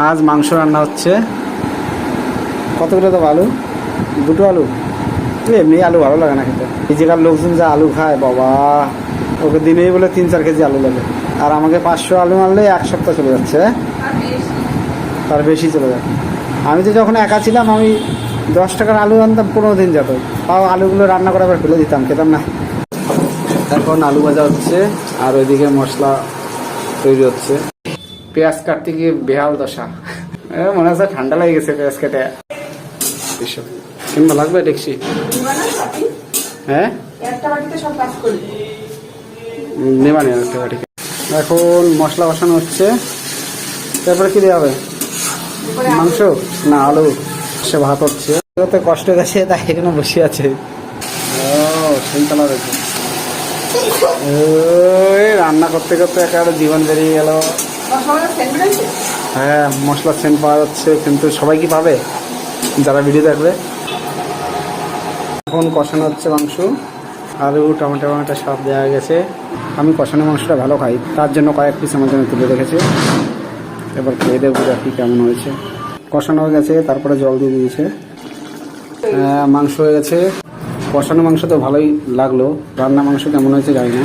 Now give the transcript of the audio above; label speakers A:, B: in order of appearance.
A: আজ মাংস রান্না হচ্ছে। কতগুলো তো আলু? দুটো আলু। এমনি আলু ভালো লাগে না খেতে। এই জায়গার লোকজন যা আলু খায় বাবা, ওকে দিনেই বলে 3-4 কেজি আলু লাগে। আর আমাকে 500 আলু মারলে 1 সপ্তাহ চলে যাচ্ছে, তার বেশি চলে যায়। আমি তো যখন একা ছিলাম আমি 10 টাকার আলু আনতাম, 15 দিন যেত। তাও আলুগুলো রান্না করে আবার ফেলে দিতাম, খেতাম না। এখন আলু ভাজা হচ্ছে আর ওইদিকে মশলা তৈরি হচ্ছে। পেঁয়াজ কাটতে গিয়ে বেহাল দশা, মনে হচ্ছে ঠান্ডা লেগে গেছে পেঁয়াজ কেটে। কিংবা লাগবে দেখছি। হ্যাঁ নেবানি একটা বাটি। এখন মশলা বসানো হচ্ছে। তারপরে কি দেওয়া হবে? মাংস না আলু? সে ভাত হচ্ছে। কষ্ট গেছে তাই এখানে বসে আছে। রান্না করতে করতে একেবারে জীবন বেরিয়ে গেল। হ্যাঁ, মশলার সেন্ট পাওয়া যাচ্ছে, কিন্তু সবাই কি পাবে যারা ভিডিও দেখবে? এখন কষানো হচ্ছে মাংস। আলু টমেটো সব দেওয়া গেছে। আমি কষানো মাংসটা ভালো খাই, তার জন্য কয়েক পিস আমার জন্য তুলে রেখেছি। এবার খেয়ে দেবো দেখি কেমন হয়েছে। কষানো হয়ে গেছে, তারপরে জল দিয়ে দিয়েছে। মাংস হয়ে গেছে। কষানো মাংস তো ভালোই লাগলো, রান্না মাংস কেমন হয়েছে জানি না।